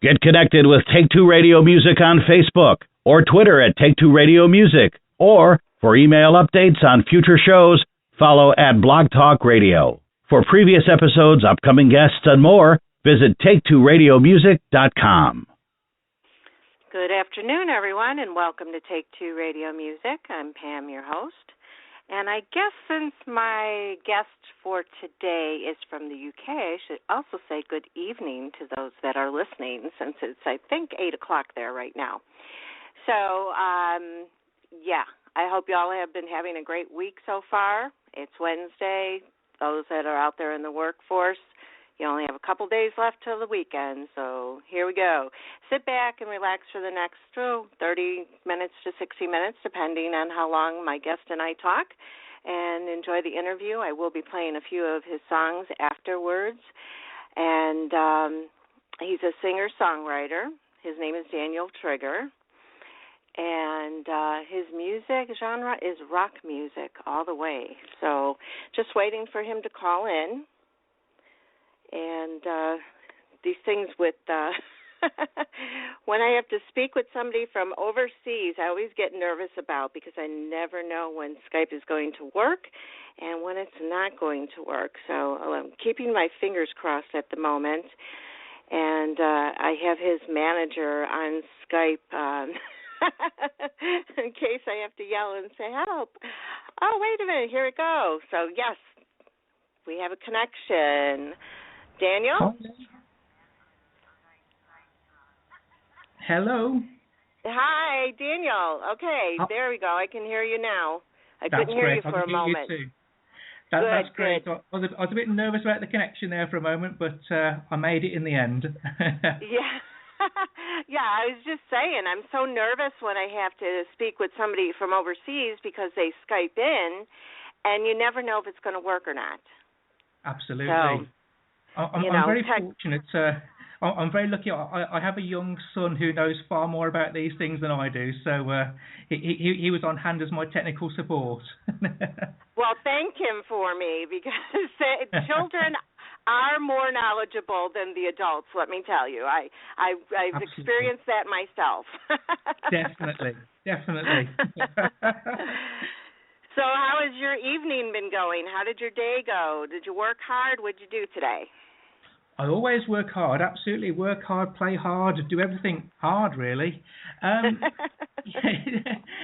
Get connected with Take Two Radio Music on Facebook or Twitter at Take Two Radio Music. Or for email updates on future shows, follow at Blog Talk Radio. For previous episodes, upcoming guests, and more, visit take2radiomusic.com. Good afternoon, everyone, and welcome to Take Two Radio Music. I'm Pam, your host. And I guess since my guest for today is from the UK, I should also say good evening to those that are listening, since it's, I think, 8 o'clock there right now. So, I hope you all have been having a great week so far. It's Wednesday. Those that are out there in the workforce, you only have a couple days left till the weekend, so here we go. Sit back and relax for the next 30 minutes to 60 minutes, depending on how long my guest and I talk, and enjoy the interview. I will be playing a few of his songs afterwards, and he's a singer-songwriter. His name is Daniel Trigger, and his music genre is rock music all the way. So just waiting for him to call in. And these things with, when I have to speak with somebody from overseas, I always get nervous about, because I never know when Skype is going to work and when it's not going to work. So I'm keeping my fingers crossed at the moment. And I have his manager on Skype in case I have to yell and say, help. Oh, wait a minute, here it goes. So, yes, we have a connection. Daniel? Hello. Hi, Daniel. Okay, there we go. I can hear you now. I couldn't hear you for a moment. You too. That's great. I was a bit nervous about the connection there for a moment, but I made it in the end. Yeah. Yeah, I was just saying, I'm so nervous when I have to speak with somebody from overseas because they Skype in, and you never know if it's going to work or not. Absolutely. So, I'm very fortunate. I'm very lucky. I have a young son who knows far more about these things than I do, so he was on hand as my technical support. Well, thank him for me, because children are more knowledgeable than the adults, let me tell you. I've Absolutely. experienced that myself. Definitely. So how has your evening been going? How did your day go? Did you work hard? What did you do today? I always work hard, absolutely. Work hard, play hard, do everything hard, really.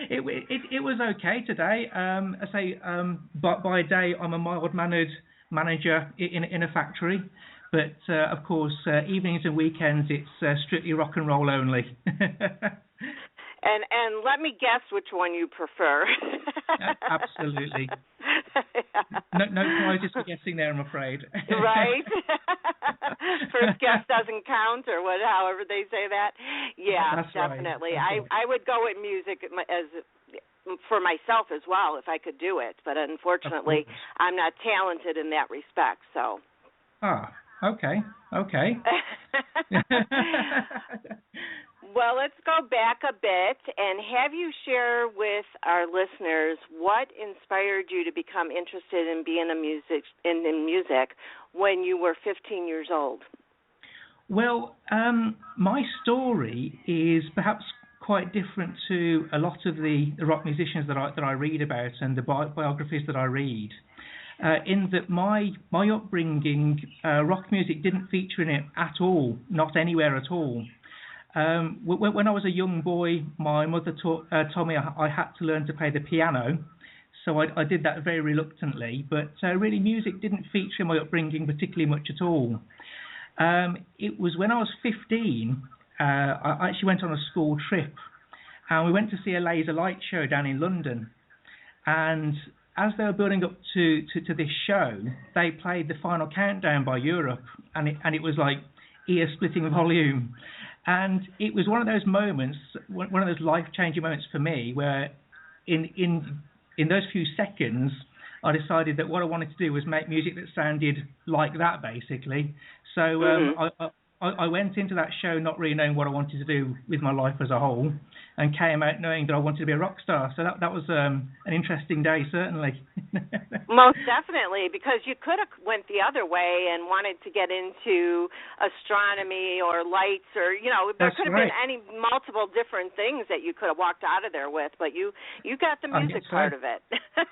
It was okay today. By day, I'm a mild-mannered manager in a factory. But, of course, evenings and weekends, it's strictly rock and roll only. And let me guess which one you prefer. Absolutely. No prizes for guessing there, I'm afraid. Right? First guess doesn't count, or however they say that. Yeah, that's definitely. Right. I would go with music as for myself as well if I could do it, but unfortunately I'm not talented in that respect. So. Okay. Well, let's go back a bit and have you share with our listeners what inspired you to become interested in being in music when you were 15 years old. Well, my story is perhaps quite different to a lot of the rock musicians that I read about and the biographies that I read. In that my upbringing, rock music didn't feature in it at all, not anywhere at all. When I was a young boy, my mother told me I had to learn to play the piano, so I did that very reluctantly. But really, music didn't feature in my upbringing particularly much at all. It was when I was 15, I actually went on a school trip, and we went to see a laser light show down in London. And as they were building up to this show, they played the Final Countdown by Europe, and it was like ear-splitting volume. And it was one of those moments, one of those life-changing moments for me, where in those few seconds, I decided that what I wanted to do was make music that sounded like that, basically. So I went into that show not really knowing what I wanted to do with my life as a whole, and came out knowing that I wanted to be a rock star. So that was an interesting day, certainly. Most definitely, because you could have went the other way and wanted to get into astronomy or lights, or there could have been any multiple different things that you could have walked out of there with, but you got the music part of it.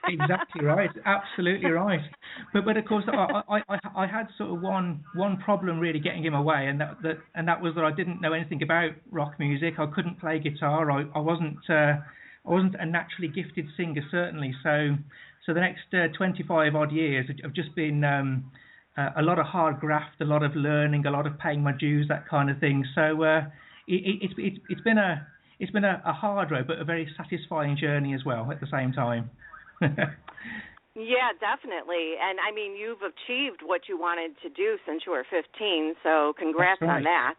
Exactly right, absolutely right. But of course, I had sort of one problem really getting in my way, and that was that I didn't know anything about rock music. I couldn't play guitar. I wasn't a naturally gifted singer, certainly. So the next 25 odd years have just been a lot of hard graft, a lot of learning, a lot of paying my dues, that kind of thing. So it's been a hard road, but a very satisfying journey as well at the same time. Yeah, definitely. And I mean, you've achieved what you wanted to do since you were 15. So congrats on that.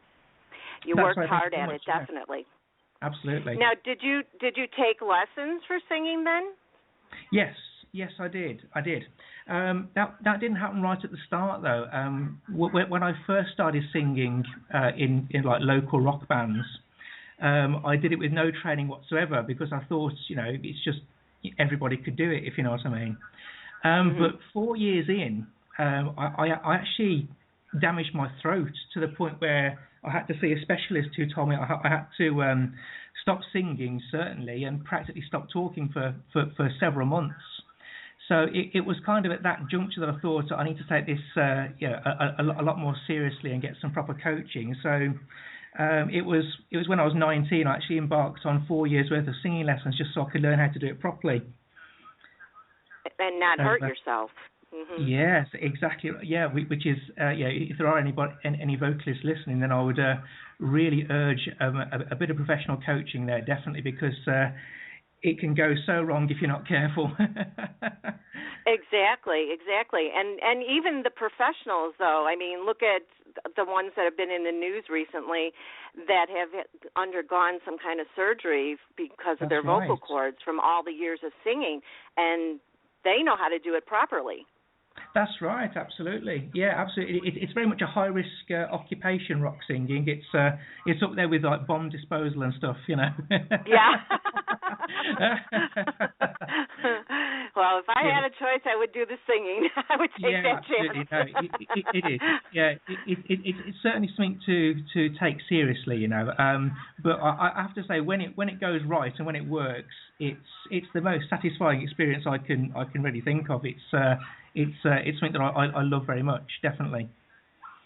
You worked hard at it, definitely. Absolutely. Now, did you take lessons for singing then? Yes, I did. That didn't happen right at the start, though. When I first started singing in like local rock bands, I did it with no training whatsoever because I thought, it's just everybody could do it, if you know what I mean. But 4 years in, I actually damaged my throat to the point where I had to see a specialist who told me I had to stop singing, certainly, and practically stop talking for several months. So it was kind of at that juncture that I thought I need to take this a lot more seriously and get some proper coaching. So it was when I was 19 I actually embarked on 4 years worth of singing lessons just so I could learn how to do it properly. And not hurt yourself. Mm-hmm. Yes, exactly. Yeah, which is if there are any vocalists listening, then I would really urge a bit of professional coaching there, definitely, because it can go so wrong if you're not careful. Exactly. And even the professionals, though, I mean, look at the ones that have been in the news recently that have undergone some kind of surgery because of their vocal cords from all the years of singing, and they know how to do it properly. That's right, absolutely. Yeah, absolutely. It's very much a high-risk occupation, rock singing. It's up there with like bomb disposal and stuff, Yeah. Well, if I had a choice, I would do the singing. I would take that absolutely. chance. No, it is. Yeah, it's certainly something to take seriously, But I have to say, when it goes right and when it works, it's the most satisfying experience I can really think of. It's something that I love very much, definitely.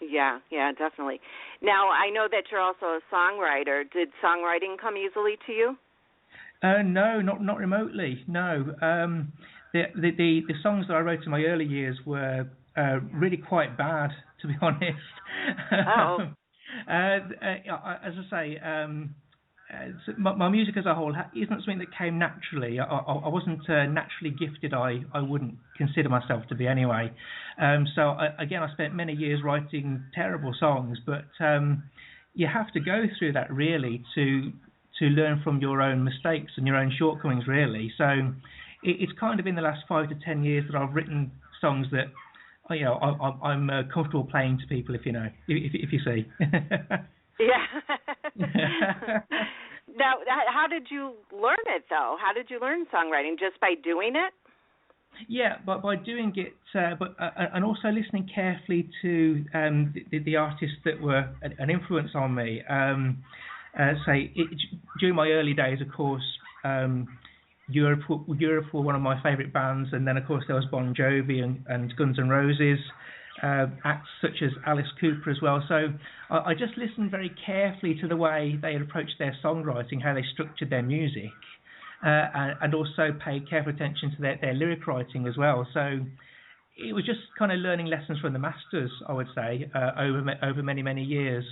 Yeah, definitely. Now, I know that you're also a songwriter. Did songwriting come easily to you? No, not remotely. No, the songs that I wrote in my early years were really quite bad, to be honest. Oh. As I say, my music as a whole isn't something that came naturally. I wasn't naturally gifted. I wouldn't consider myself to be anyway. So again, I spent many years writing terrible songs, but you have to go through that really to learn from your own mistakes and your own shortcomings, really. So it's kind of in the last 5 to 10 years that I've written songs that I'm comfortable playing to people, if you see. Yeah. Now, how did you learn it, though? How did you learn songwriting? Just by doing it? Yeah, but by doing it, and also listening carefully to the artists that were an influence on me. During my early days, of course, Europe were one of my favourite bands, and then of course there was Bon Jovi and Guns N' Roses, acts such as Alice Cooper as well. So I just listened very carefully to the way they had approached their songwriting, how they structured their music, and also paid careful attention to their lyric writing as well. So it was just kind of learning lessons from the masters, I would say, over many, many years.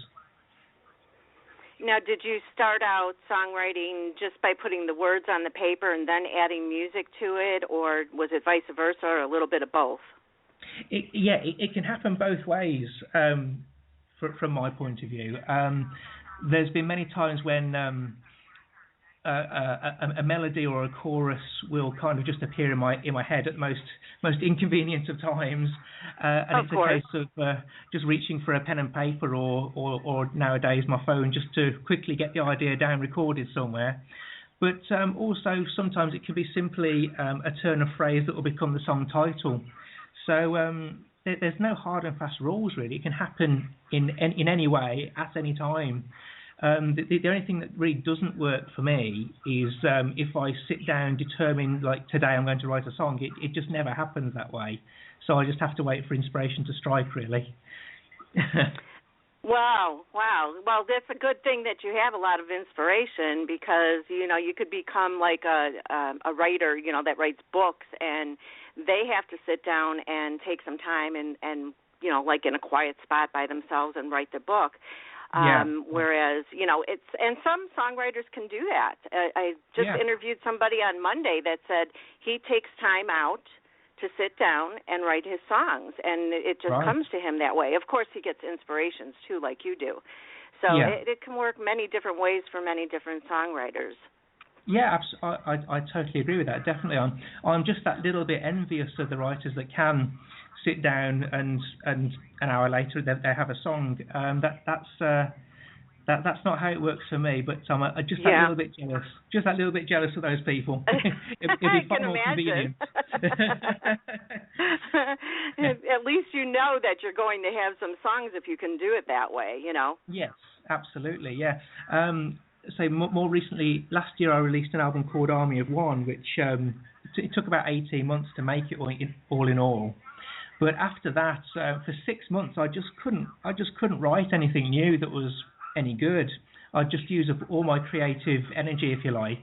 Now, did you start out songwriting just by putting the words on the paper and then adding music to it, or was it vice versa, or a little bit of both? It can happen both ways from my point of view. There's been many times when a melody or a chorus will kind of just appear in my head at the most inconvenient of times, and it's a case of just reaching for a pen and paper or nowadays my phone just to quickly get the idea down recorded somewhere. But also sometimes it can be simply a turn of phrase that will become the song title. So there's no hard and fast rules really. It can happen in any way at any time. The only thing that really doesn't work for me is if I sit down, determine like today I'm going to write a song. It just never happens that way. So I just have to wait for inspiration to strike really. Wow. Well, that's a good thing that you have a lot of inspiration, because you could become like a writer, that writes books, and they have to sit down and take some time and like in a quiet spot by themselves and write the book. Whereas it's, and some songwriters can do that. I just interviewed somebody on Monday that said he takes time out to sit down and write his songs, and it just comes to him that way. Of course, he gets inspirations, too, like you do. So it can work many different ways for many different songwriters. Yeah, I totally agree with that, definitely. I'm just that little bit envious of the writers that can sit down and an hour later they have a song. That's not how it works for me, but I'm just that little bit jealous. Just that little bit jealous of those people. It'd be far more convenient. At least you know that you're going to have some songs if you can do it that way, Yes, absolutely, yeah. So more recently, last year I released an album called Army of One, which it took about 18 months to make it all in all. But after that, for 6 months, I just couldn't write anything new that was any good. I'd just use up all my creative energy, if you like,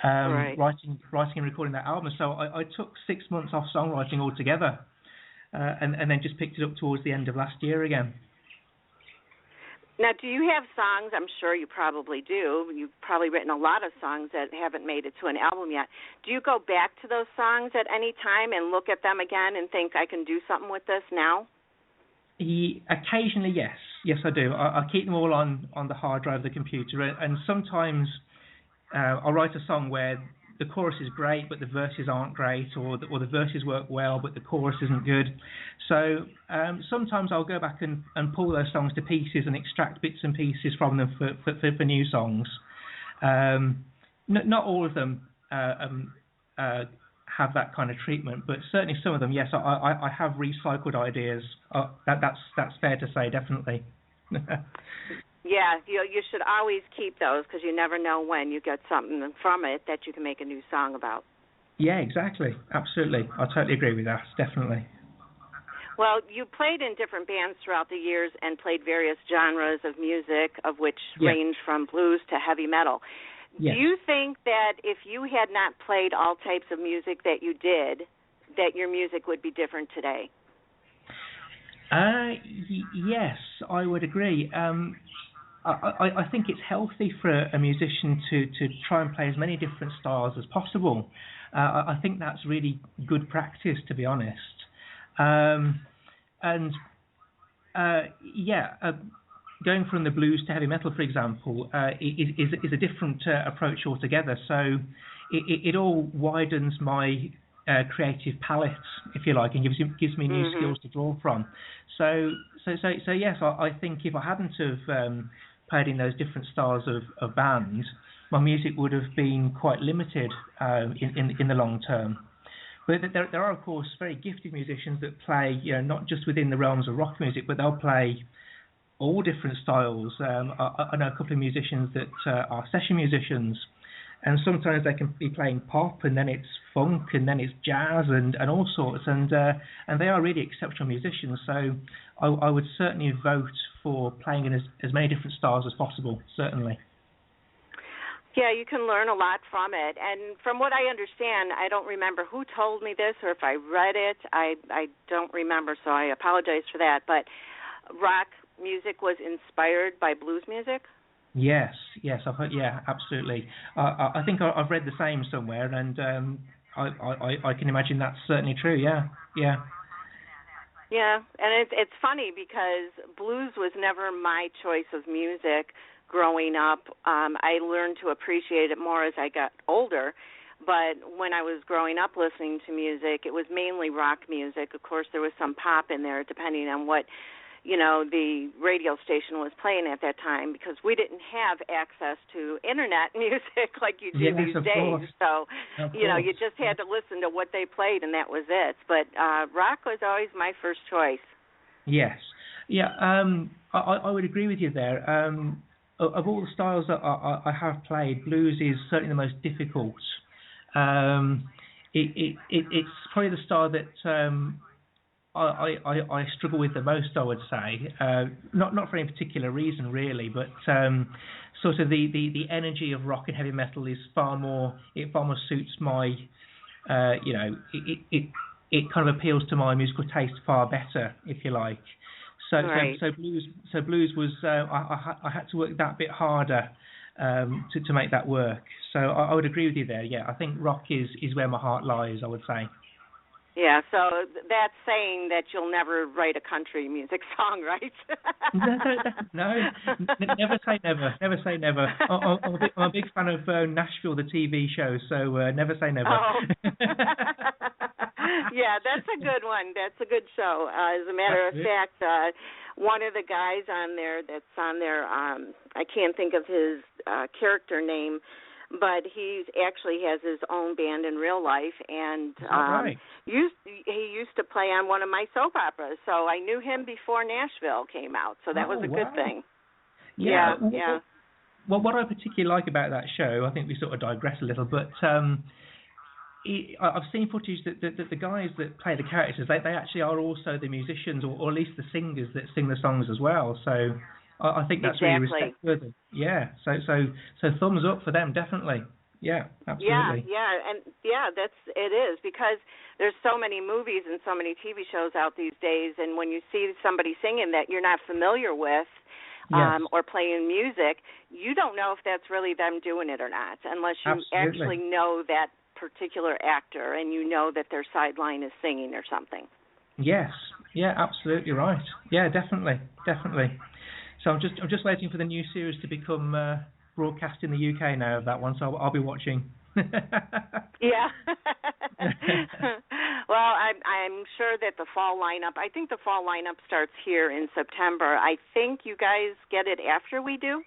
writing and recording that album. So I took 6 months off songwriting altogether, and then just picked it up towards the end of last year again. Now, do you have songs? I'm sure you probably do. You've probably written a lot of songs that haven't made it to an album yet. Do you go back to those songs at any time and look at them again and think, I can do something with this now? Occasionally, yes. Yes, I do. I keep them all on the hard drive of the computer, and sometimes I'll write a song where the chorus is great, but the verses aren't great, or the verses work well, but the chorus isn't good. So sometimes I'll go back and pull those songs to pieces and extract bits and pieces from them for new songs. Not all of them have that kind of treatment, but certainly some of them, yes, I have recycled ideas. That's fair to say, definitely. Yeah, you should always keep those, because you never know when you get something from it that you can make a new song about. Yeah, exactly. Absolutely. I totally agree with that, definitely. Well, you played in different bands throughout the years and played various genres of music, of which range from blues to heavy metal. Yes. Do you think that if you had not played all types of music that you did, that your music would be different today? Yes, I would agree. I think it's healthy for a musician to try and play as many different styles as possible. I think that's really good practice, to be honest. Going from the blues to heavy metal, for example, is a different approach altogether. So it all widens my creative palette, if you like, and gives me new skills to draw from. So yes, I think if I hadn't have played in those different styles of band, my music would have been quite limited in the long term. But there are, of course, very gifted musicians that play, not just within the realms of rock music, but they'll play all different styles. I know a couple of musicians that are session musicians, and sometimes they can be playing pop, and then it's funk, and then it's jazz, and all sorts, and they are really exceptional musicians. So I would certainly vote for playing in as many different styles as possible, certainly. Yeah, you can learn a lot from it. And from what I understand, I don't remember who told me this or if I read it. I don't remember, so I apologize for that. But rock music was inspired by blues music? Yes, I've heard, yeah, absolutely. I think I've read the same somewhere, and I can imagine that's certainly true, yeah. Yeah, and it's funny because blues was never my choice of music growing up. I learned to appreciate it more as I got older, but when I was growing up listening to music, it was mainly rock music. Of course, there was some pop in there, depending on what the radio station was playing at that time, because we didn't have access to internet music like you do these days. Course. So, you just had to listen to what they played, and that was it. But rock was always my first choice. Yes. Yeah, I would agree with you there. Of all the styles that I have played, blues is certainly the most difficult. It's probably the style that I struggle with the most, I would say. Not for any particular reason, really, but sort of the energy of rock and heavy metal is far more suits my, it kind of appeals to my musical taste far better, if you like. So blues was I had to work that bit harder to make that work. So I would agree with you there. Yeah, I think rock is where my heart lies, I would say. Yeah, so that's saying that you'll never write a country music song, right? No, never say never. Never say never. I'm a big fan of Nashville, the TV show, so never say never. Oh. Yeah, that's a good one. That's a good show. As a matter of fact, one of the guys on there I can't think of his character name, but he actually has his own band in real life, and he used to play on one of my soap operas, so I knew him before Nashville came out, so that was a good thing. Yeah. Well, what I particularly like about that show, I think we sort of digress a little, but I've seen footage that the guys that play the characters, they actually are also the musicians, or at least the singers that sing the songs as well, so I think that's really respect-worthy. Yeah, so thumbs up for them, definitely. Yeah, absolutely. It is, because there's so many movies and so many TV shows out these days, and when you see somebody singing that you're not familiar with, or playing music, you don't know if that's really them doing it or not, unless you actually know that particular actor and you know that their sideline is singing or something. Yes, yeah, absolutely right. Yeah, definitely. So I'm just waiting for the new series to become broadcast in the UK now of that one, so I'll be watching. Yeah. Well, I'm sure that the fall lineup, I think the fall lineup starts here in September. I think you guys get it after we do.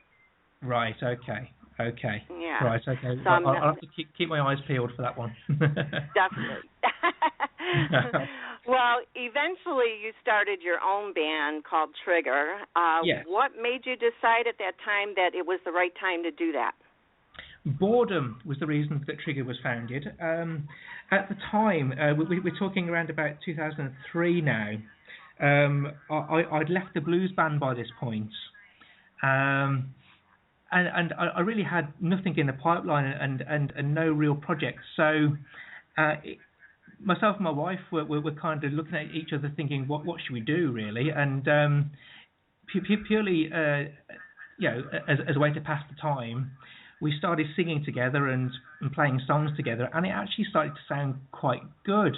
Right, okay. Yeah. Right, okay. So I'll have to keep my eyes peeled for that one. Definitely. Well, eventually you started your own band called Trigger. Yes. What made you decide at that time that it was the right time to do that? Boredom was the reason that Trigger was founded. At the time, we're talking around about 2003 now, I'd left the blues band by this point. And I really had nothing in the pipeline and no real projects. So myself and my wife were kind of looking at each other thinking, what should we do, really? And purely, as a way to pass the time, we started singing together and playing songs together, and it actually started to sound quite good.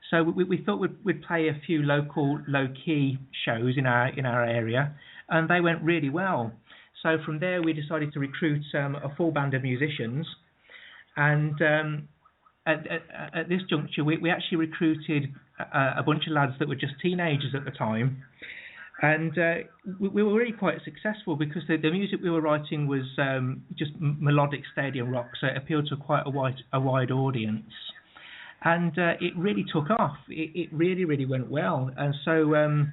So we thought we'd play a few local, low-key shows in our area, and they went really well. So from there, we decided to recruit a full band of musicians, and at this juncture, we actually recruited a bunch of lads that were just teenagers at the time, and we were really quite successful because the music we were writing was just melodic stadium rock, so it appealed to quite a wide audience, and it really took off. It really, really went well, and so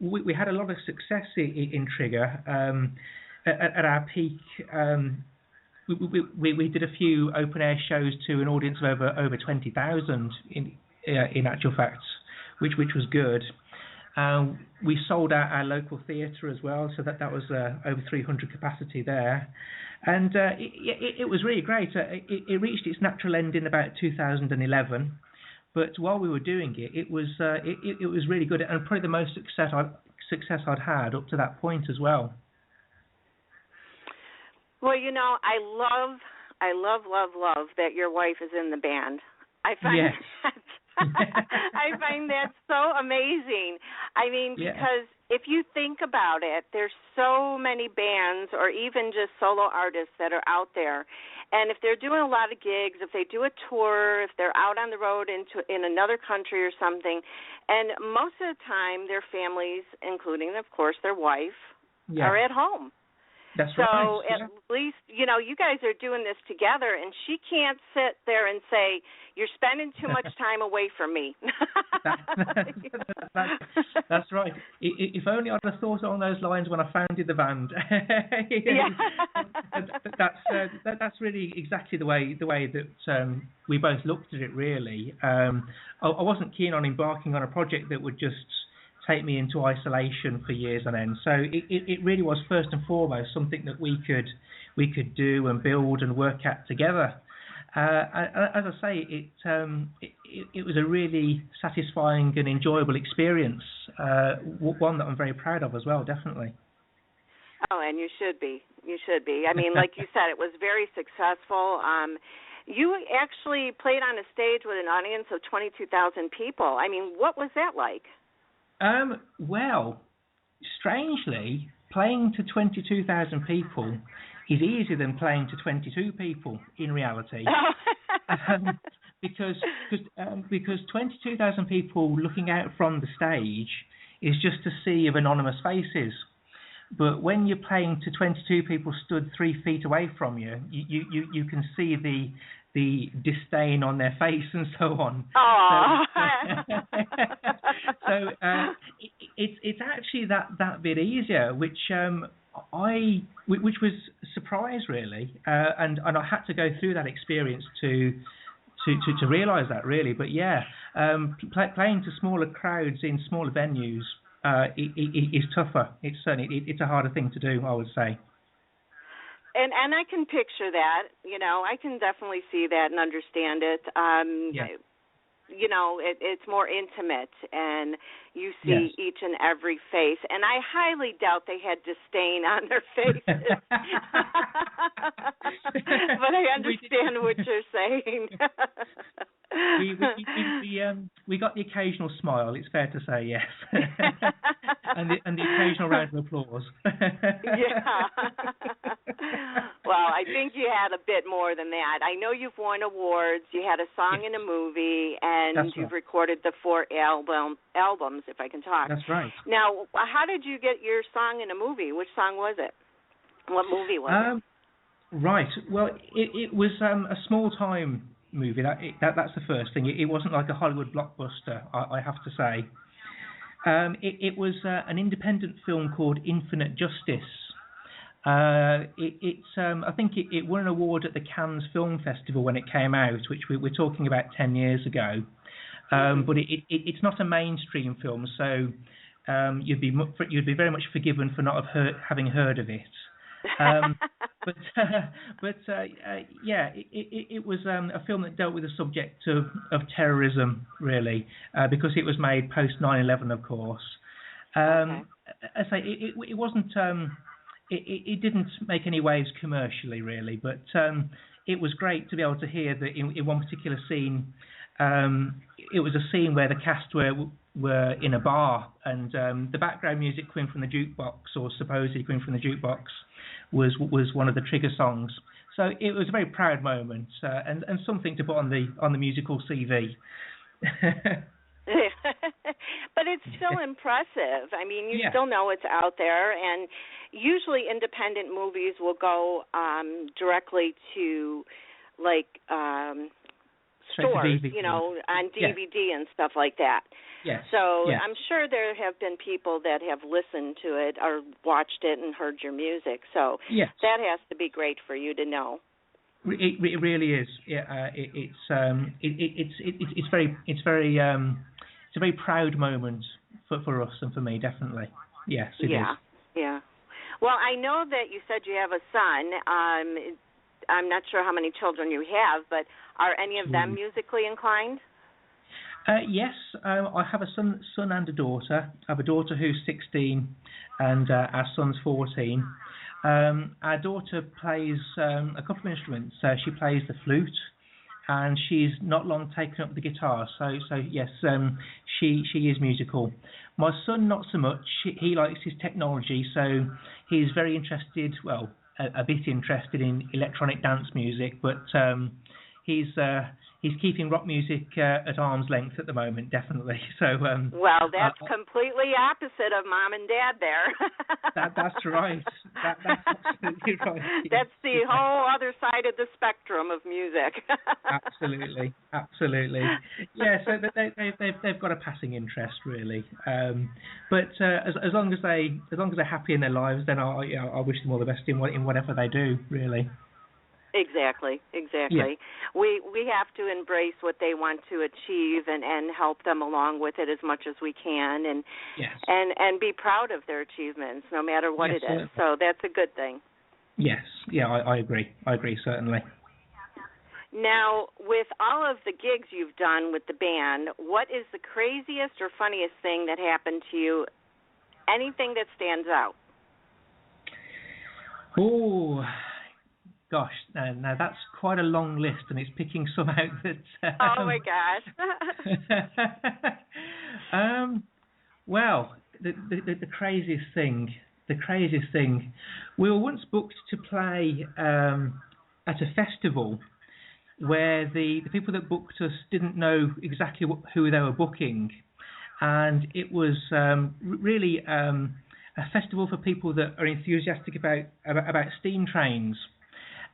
we had a lot of success in Trigger. At our peak, we did a few open air shows to an audience of over 20,000 in actual fact, which was good. We sold out our local theatre as well, so that was over 300 capacity there, and it was really great. It reached its natural end in about 2011, but while we were doing it, it was really good, and probably the most success I'd had up to that point as well. Well, I love that your wife is in the band. I find I find that so amazing. I mean, because if you think about it, there's so many bands or even just solo artists that are out there, And if they're doing a lot of gigs, if they do a tour, if they're out on the road in another country or something, and most of the time their families, including, of course, their wife, are at home. That's so right. So at least, you guys are doing this together, and she can't sit there and say, you're spending too much time away from me. That's right. If only I'd have thought along those lines when I founded the band. That's really exactly the way that we both looked at it, really. I wasn't keen on embarking on a project that would just take me into isolation for years on end. So it really was first and foremost something that we could do and build and work at together. As I say, it was a really satisfying and enjoyable experience, one that I'm very proud of as well, definitely. Oh, and you should be. You should be. I mean, like you said, it was very successful. You actually played on a stage with an audience of 22,000 people. I mean, what was that like? Well, strangely, playing to 22,000 people is easier than playing to 22 people in reality. Because 22,000 people looking out from the stage is just a sea of anonymous faces. But when you're playing to 22 people stood 3 feet away from you, you can see the disdain on their face and so on. So it's actually that bit easier, which was a surprise really, and I had to go through that experience to realise that really. But yeah, playing to smaller crowds in smaller venues is tougher. It's a harder thing to do, I would say. And I can picture that, I can definitely see that and understand it. It's more intimate, and you see each and every face. And I highly doubt they had disdain on their faces. But I understand what you're saying. We got the occasional smile, it's fair to say, yes. and the occasional round of applause. Yeah. Well, I think you had a bit more than that. I know you've won awards. You had a song in a movie, and you've recorded the 4 albums, if I can talk. That's right. Now, how did you get your song in a movie? Which song was it? What movie was it? Right. Well, it was a small-time movie. That's the first thing. It wasn't like a Hollywood blockbuster, I have to say. It was an independent film called Infinite Justice. I think it won an award at the Cannes Film Festival when it came out, which we're talking about 10 years ago. But it's not a mainstream film, so you'd be very much forgiven for not having heard of it. It was a film that dealt with the subject of terrorism, really, because it was made post 9/11, of course. I say it wasn't. It didn't make any waves commercially, really, but it was great to be able to hear that in one particular scene. It was a scene where the cast were in a bar, and the background music coming from the jukebox, or supposedly coming from the jukebox, was one of the trigger songs. So it was a very proud moment, and something to put on the musical CV. But it's still impressive. I mean, you still know it's out there, and usually independent movies will go directly to stores, on DVD and stuff like that. Yes. So I'm sure there have been people that have listened to it or watched it and heard your music. So that has to be great for you to know. It really is. Yeah. It's a very proud moment for us and for me, definitely. Yes, it is. Yeah. Well, I know that you said you have a son. I'm not sure how many children you have, but are any of them musically inclined? Yes, I have a son and a daughter. I have a daughter who's 16, and our son's 14. Our daughter plays a couple of instruments. She plays the flute, and she's not long taken up the guitar. So yes, she is musical. My son, not so much. He likes his technology, so he's very interested. Well, a bit interested in electronic dance music, but he's keeping rock music at arm's length at the moment, definitely. So well, that's completely opposite of Mom and Dad there. That's right. That's absolutely right. That's the whole other side of the spectrum of music. Absolutely. Yeah, so they've got a passing interest, really. But as long as they're happy in their lives, then I wish them all the best in whatever they do, really. Exactly. Yeah. We have to embrace what they want to achieve and help them along with it as much as we can, and yes. and be proud of their achievements, no matter what it is. So that's a good thing. Yes. Yeah, I agree. Certainly. Now, with all of the gigs you've done with the band, what is the craziest or funniest thing that happened to you? Anything that stands out? Oh, gosh, now that's quite a long list, and it's picking some out that... oh, my gosh. Well, the craziest thing, we were once booked to play at a festival where the people that booked us didn't know exactly who they were booking, and it was really a festival for people that are enthusiastic about steam trains.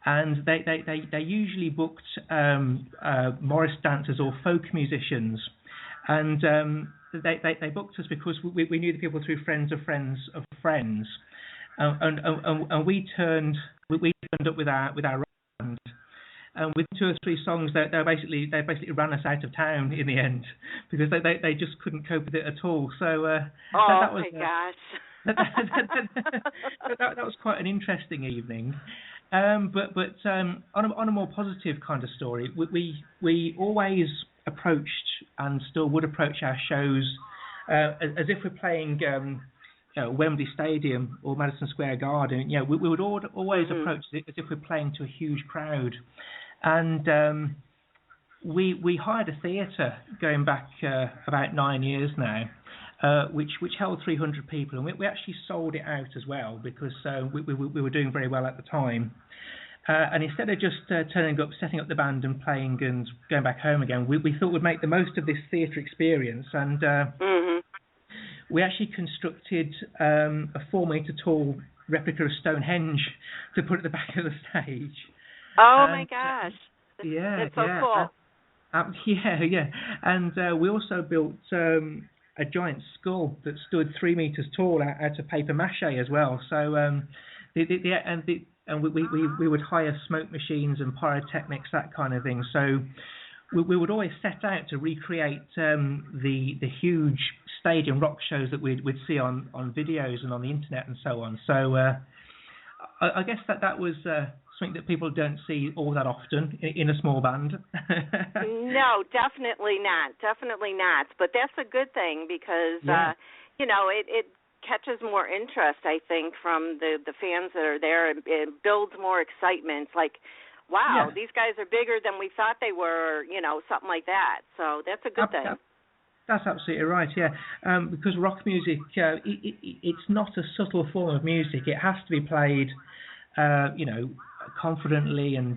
And they usually booked Morris dancers or folk musicians, and they booked us because we knew the people through friends of friends of friends, and we turned up with our band, and with 2 or 3 songs they basically ran us out of town in the end because they just couldn't cope with it at all. So that was, my gosh. that was quite an interesting evening. But on a more positive kind of story, we always approached and still would approach our shows as if we're playing Wembley Stadium or Madison Square Garden. We would always approach it as if we're playing to a huge crowd. And we hired a theatre going back about 9 years now, which held 300 people, and we actually sold it out as well because we were doing very well at the time. And instead of just turning up, setting up the band and playing and going back home again, we thought we'd make the most of this theatre experience, and we actually constructed a 4-metre tall replica of Stonehenge to put at the back of the stage. Oh, my gosh. That's so cool. And we also built a giant skull that stood 3 meters tall out of paper mache as well. So we would hire smoke machines and pyrotechnics, that kind of thing. So we would always set out to recreate the huge stadium rock shows that we'd see on videos and on the internet and so on. So I guess that was something that people don't see all that often in a small band. No, definitely not. But that's a good thing because, it catches more interest, I think, from the fans that are there, and it builds more excitement. Like, wow, these guys are bigger than we thought they were, something like that. So that's a good thing. That's absolutely right, yeah. Because rock music, it's not a subtle form of music. It has to be played, confidently and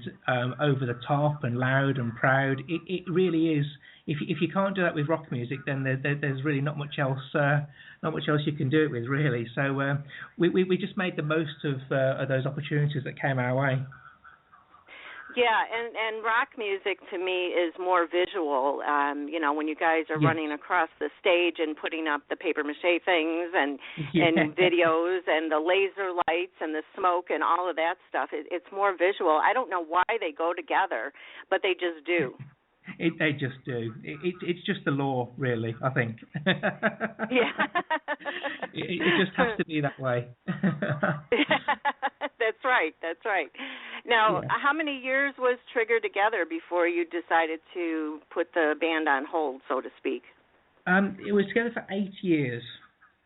over the top and loud and proud. It really is. If you can't do that with rock music, then there's really not much else you can do it with, really. So we just made the most of those opportunities that came our way. Yeah, and rock music to me is more visual. When you guys are running across the stage and putting up the paper mache things and videos and the laser lights and the smoke and all of that stuff, it's more visual. I don't know why they go together, but they just do. They just do. It's just the law, really, I think. Yeah. It just has to be that way. That's right. Now, how many years was Trigger together before you decided to put the band on hold, so to speak? It was together for 8 years.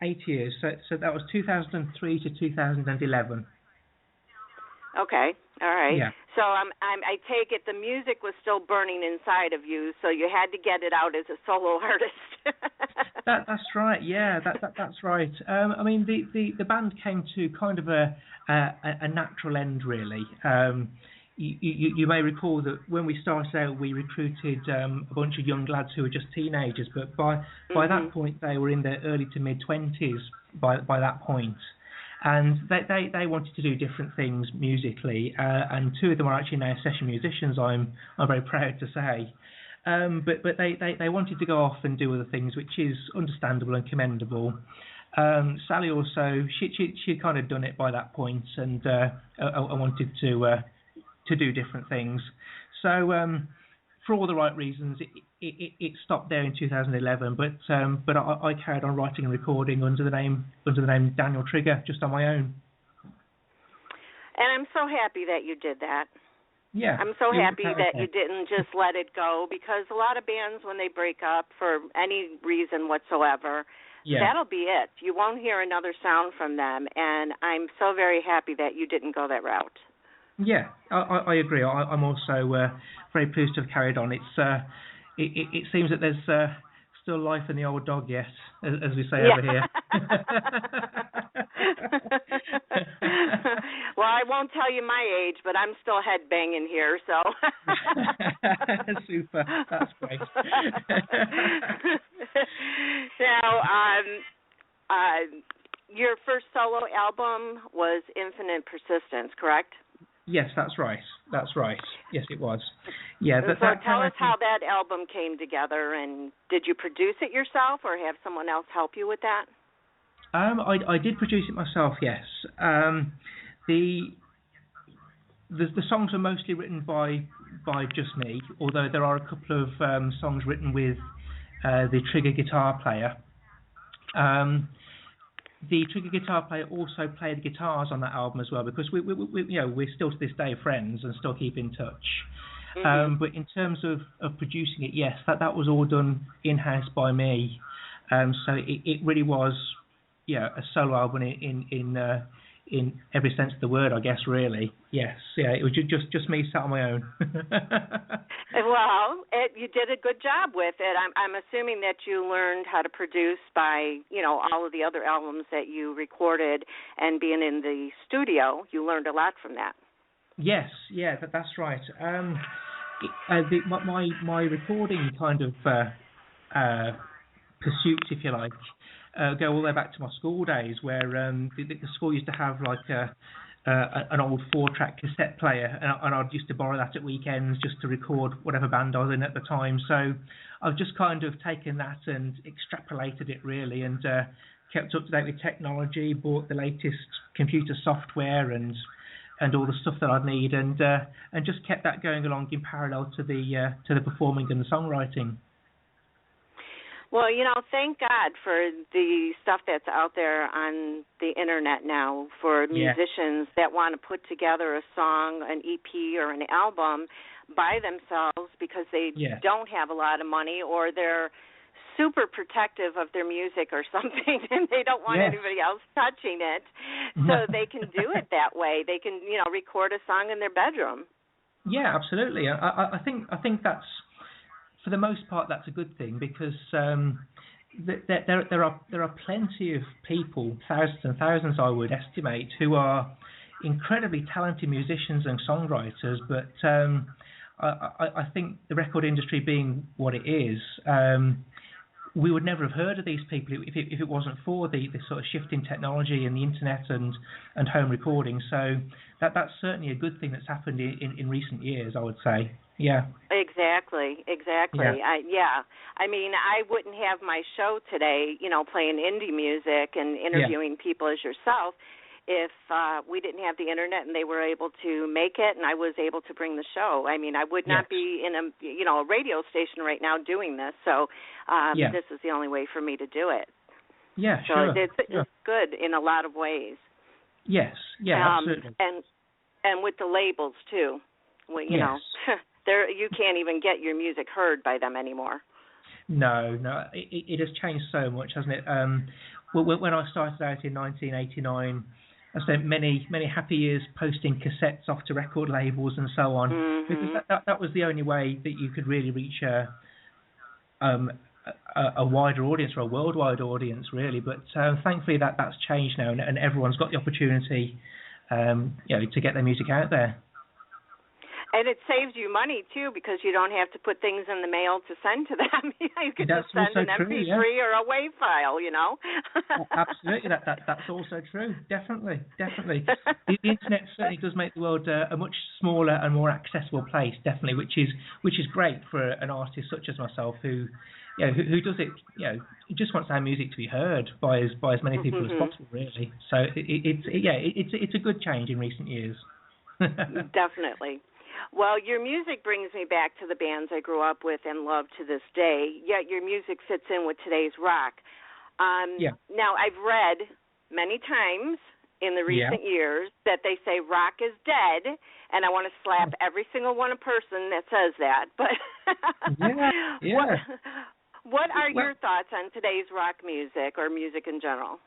8 years. So that was 2003 to 2011. Okay. All right. Yeah. So I take it the music was still burning inside of you, so you had to get it out as a solo artist. That's right. Yeah, that's right. I mean, the band came to kind of a natural end, really. You may recall that when we started out, we recruited a bunch of young lads who were just teenagers, but by that point they were in their early to mid 20s. By that point, and they wanted to do different things musically, and two of them are actually now session musicians. I'm very proud to say. But they wanted to go off and do other things, which is understandable and commendable. Sally also, she kind of done it by that point, and I wanted to do different things. So for all the right reasons, it stopped there in 2011. But I carried on writing and recording under the name Daniel Trigger, just on my own. And I'm so happy that you did that. Yeah, I'm so happy that you didn't just let it go, because a lot of bands, when they break up for any reason whatsoever, that'll be it. You won't hear another sound from them, and I'm so very happy that you didn't go that route. Yeah, I agree. I'm also very pleased to have carried on. It seems that there's still life in the old dog yet, as we say over here. Well, I won't tell you my age, but I'm still headbanging here, so. Super, that's great. Now, your first solo album was Infinite Persistence, correct? Yes, that's right. Yes, it was. Yeah. So tell us how that album came together, and did you produce it yourself, or have someone else help you with that? I did produce it myself. Yes. The songs are mostly written by just me, although there are a couple of songs written with the Trigger guitar player. The Trigger guitar player also played the guitars on that album as well, because we're still to this day friends and still keep in touch. Mm-hmm. But in terms of producing it, yes, that was all done in-house by me. So it really was, a solo album in every sense of the word, I guess. Really, yes, yeah. It was just me sat on my own. Well, you did a good job with it. I'm assuming that you learned how to produce by, all of the other albums that you recorded, and being in the studio, you learned a lot from that. Yes, yeah, that's right. My recording kind of pursuits, if you like, go all the way back to my school days, where the school used to have like an old 4-track cassette player, and I'd used to borrow that at weekends just to record whatever band I was in at the time. So I've just kind of taken that and extrapolated it really, and kept up to date with technology, bought the latest computer software and all the stuff that I'd need, and just kept that going along in parallel to the performing and the songwriting. Well, thank God for the stuff that's out there on the internet now for musicians that want to put together a song, an EP, or an album by themselves, because they don't have a lot of money, or they're super protective of their music or something, and they don't want anybody else touching it. So they can do it that way. They can, record a song in their bedroom. Yeah, absolutely. I think that's, for the most part, that's a good thing, because there are plenty of people, thousands and thousands, I would estimate, who are incredibly talented musicians and songwriters, but I think the record industry being what it is, we would never have heard of these people if it wasn't for the sort of shift in technology and the internet and home recording. So that's certainly a good thing that's happened in recent years, I would say. Yeah. Exactly. Yeah. I mean, I wouldn't have my show today, playing indie music and interviewing people as yourself, if we didn't have the internet and they were able to make it and I was able to bring the show. I mean, I would not be in a radio station right now doing this. So this is the only way for me to do it. Yeah, so sure. It's good in a lot of ways. Yes, absolutely. And with the labels too. Well, you know, you can't even get your music heard by them anymore. No, it has changed so much, hasn't it? When I started out in 1989, I spent many happy years posting cassettes off to record labels and so on, because that was the only way that you could really reach a a wider audience or a worldwide audience, really. But thankfully that's changed now, and everyone's got the opportunity, to get their music out there. And it saves you money, too, because you don't have to put things in the mail to send to them. You can That's just send an true, MP3 yeah. or a WAV file, Absolutely, that's also true. Definitely. The internet certainly does make the world a much smaller and more accessible place, definitely, which is great for an artist such as myself who does it, just wants our music to be heard by as many people as possible, really. So it's a good change in recent years. Definitely. Well, your music brings me back to the bands I grew up with and love to this day, yet your music fits in with today's rock. Now, I've read many times in the recent years that they say rock is dead, and I want to slap every single one person that says that. But what are your thoughts on today's rock music or music in general?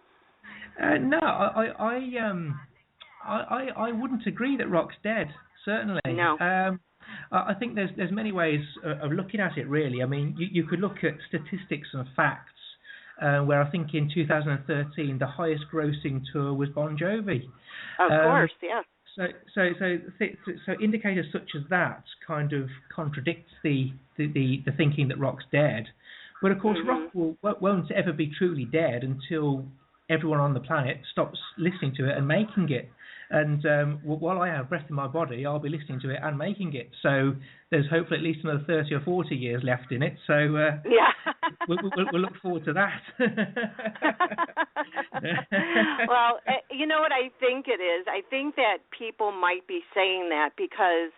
No, I wouldn't agree that rock's dead. Certainly. No. I think there's many ways of looking at it, really. I mean, you could look at statistics and facts, where I think in 2013 the highest grossing tour was Bon Jovi. Of course, yeah. So indicators such as that kind of contradicts the thinking that rock's dead. But of course, rock won't ever be truly dead until everyone on the planet stops listening to it and making it. And while I have breath in my body, I'll be listening to it and making it. So there's hopefully at least another 30 or 40 years left in it. So we'll look forward to that. Well, you know what I think it is? I think that people might be saying that because,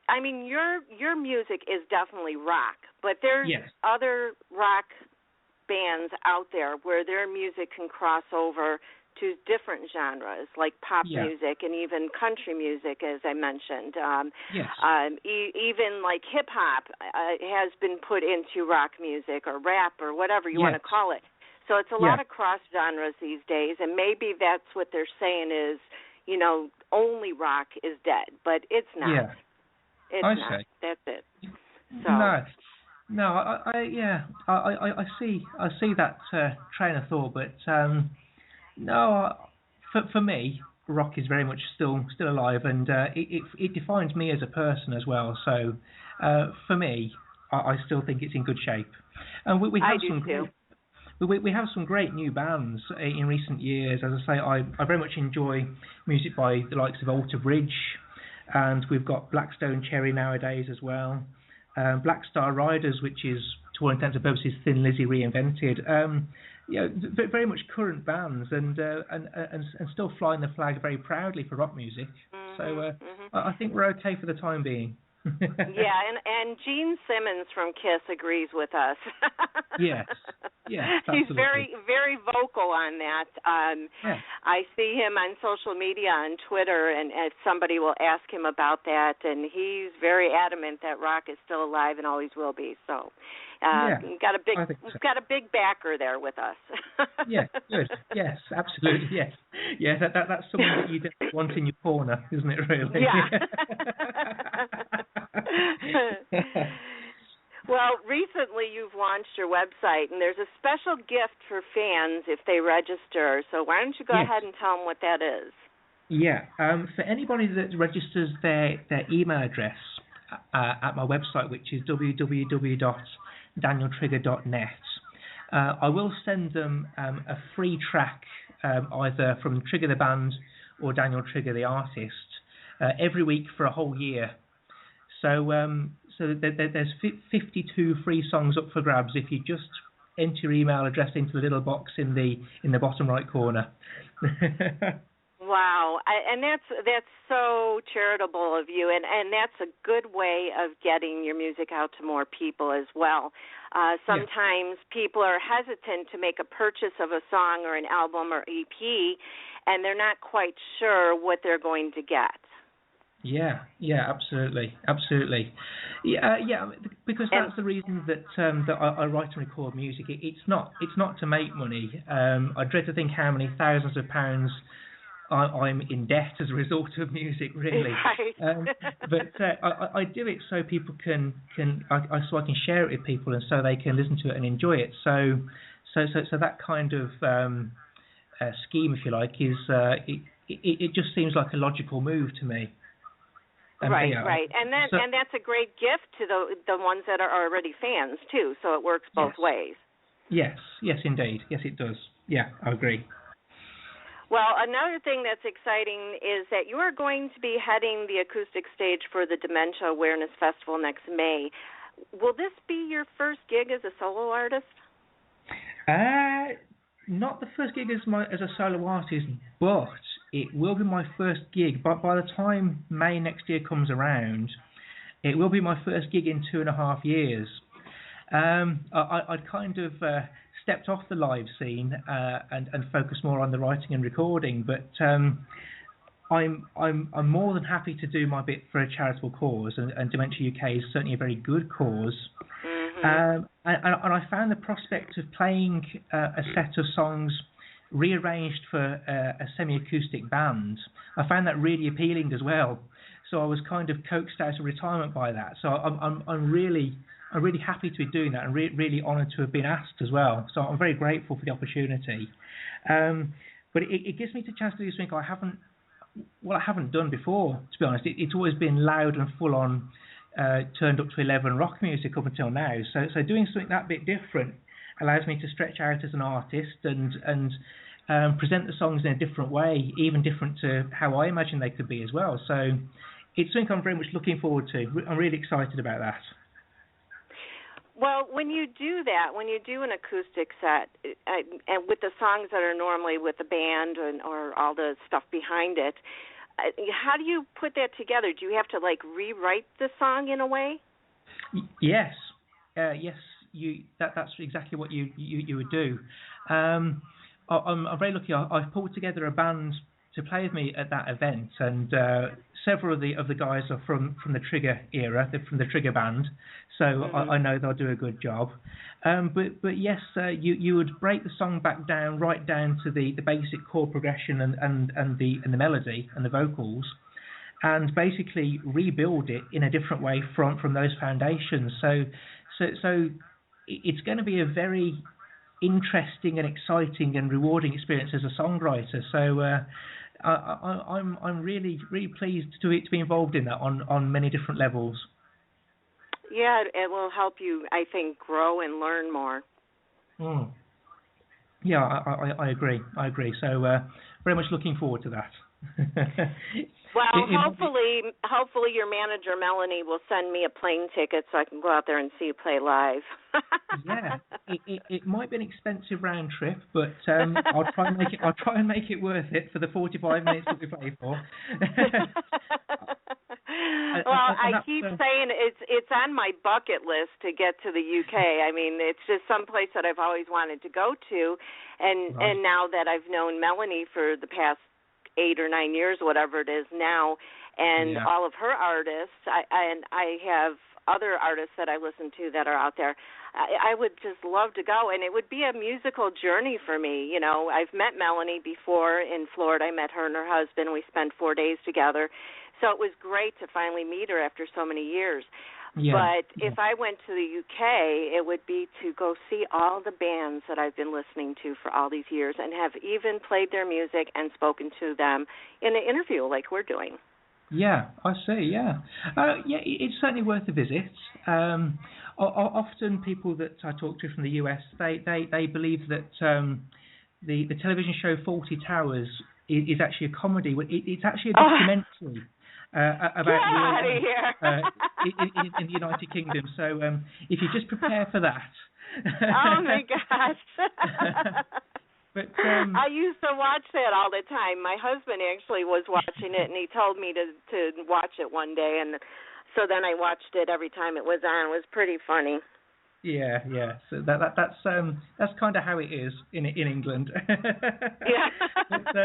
I mean, your music is definitely rock, but there's other rock bands out there where their music can cross over to different genres like pop music and even country music, as I mentioned. Even like hip hop has been put into rock music or rap or whatever you want to call it. So it's a lot of cross genres these days, and maybe that's what they're saying is, only rock is dead, but it's not. Yeah. It's not. That's it. So. No, I see that train of thought, but no, for me, rock is very much still alive, and it defines me as a person as well. So for me, I still think it's in good shape, and we have we have some great new bands in recent years. As I say, I very much enjoy music by the likes of Alter Bridge, and we've got Blackstone Cherry nowadays as well. Black Star Riders, which is, to all intents and purposes, Thin Lizzy reinvented. Very much current bands, and still flying the flag very proudly for rock music. So I think we're okay for the time being. and Gene Simmons from Kiss agrees with us. Yes, absolutely. He's very, very vocal on that. I see him on social media, on Twitter, and if somebody will ask him about that, and he's very adamant that rock is still alive and always will be. So, got a big backer there with us. Yeah, good. Yes, absolutely. Yes, that's someone that you definitely want in your corner, isn't it? Really? Yeah. Well, recently you've launched your website, and there's a special gift for fans if they register. So why don't you go ahead and tell them what that is? Yeah, for anybody that registers their email address at my website, which is www.danieltrigger.net, I will send them a free track either from Trigger the band or Daniel Trigger the artist every week for a whole year. So there's 52 free songs up for grabs if you just enter your email address into the little box in the bottom right corner. Wow, and that's so charitable of you, and that's a good way of getting your music out to more people as well. Sometimes people are hesitant to make a purchase of a song or an album or EP, and they're not quite sure what they're going to get. Yeah, absolutely. Because that's the reason that I write and record music. It's not to make money. I dread to think how many thousands of pounds I'm in debt as a result of music, really. Right. But I do it so people can so I can share it with people, and so they can listen to it and enjoy it. So that kind of scheme, if you like, is it just seems like a logical move to me. Right, and that's a great gift to the ones that are already fans too. So it works both ways. Yes, indeed. Yes, it does. Yeah, I agree. Well, another thing that's exciting is that you are going to be heading the acoustic stage for the Dementia Awareness Festival next May. Will this be your first gig as a solo artist? Not the first gig as a solo artist, but it will be my first gig. But by the time May next year comes around, it will be my first gig in 2.5 years. I'd kind of stepped off the live scene and focused more on the writing and recording, but I'm more than happy to do my bit for a charitable cause, and Dementia UK is certainly a very good cause. Mm-hmm. And I found the prospect of playing a set of songs rearranged for a semi-acoustic band, I found that really appealing as well. So I was kind of coaxed out of retirement by that. So I'm really happy to be doing that, and really honoured to have been asked as well. So I'm very grateful for the opportunity. But it gives me the chance to do something I haven't done before. To be honest, it's always been loud and full on, turned up to 11 rock music up until now. So doing something that bit different allows me to stretch out as an artist and present the songs in a different way, even different to how I imagine they could be as well. So it's something I'm very much looking forward to. I'm really excited about that. Well, when you do that, when you do an acoustic set, and with the songs that are normally with the band or all the stuff behind it, how do you put that together? Do you have to rewrite the song in a way? Yes, that's exactly what you would do. I'm very lucky. I've pulled together a band to play with me at that event, and several of the guys are from the Trigger era. They're from the Trigger band, so mm-hmm. I know they'll do a good job. But yes, you would break the song back down, right down to the basic chord progression and the melody and the vocals, and basically rebuild it in a different way from those foundations. So it's going to be a very interesting and exciting and rewarding experience as a songwriter. So I'm really pleased to be involved in that on many different levels. Yeah, it will help you, I think, grow and learn more. Mm. Yeah, I agree. So very much looking forward to that. Well, hopefully your manager, Melanie, will send me a plane ticket so I can go out there and see you play live. Yeah, it might be an expensive round trip, but I'll try and make it worth it for the 45 minutes that we play for. I keep saying it's on my bucket list to get to the UK. I mean, it's just some place that I've always wanted to go to, and right. And now that I've known Melanie for the past 8 or 9 years, whatever it is now, and all of her artists, I have other artists that I listen to that are out there. I would just love to go, and it would be a musical journey for me. You know, I've met Melanie before in Florida. I met her and her husband. We spent 4 days together. So it was great to finally meet her after so many years. Yeah. But if I went to the UK, it would be to go see all the bands that I've been listening to for all these years and have even played their music and spoken to them in an interview like we're doing. Yeah, I see, yeah. It's certainly worth a visit. Often people that I talk to from the US, they believe that the television show Fawlty Towers is actually a comedy. It's actually a documentary. About in the United Kingdom. So if you just prepare for that. Oh my gosh. But I used to watch that all the time. My husband actually was watching it, and he told me to watch it one day, and so then I watched it every time it was on. It was pretty funny. Yeah. So that's kind of how it is in England. Yeah. But,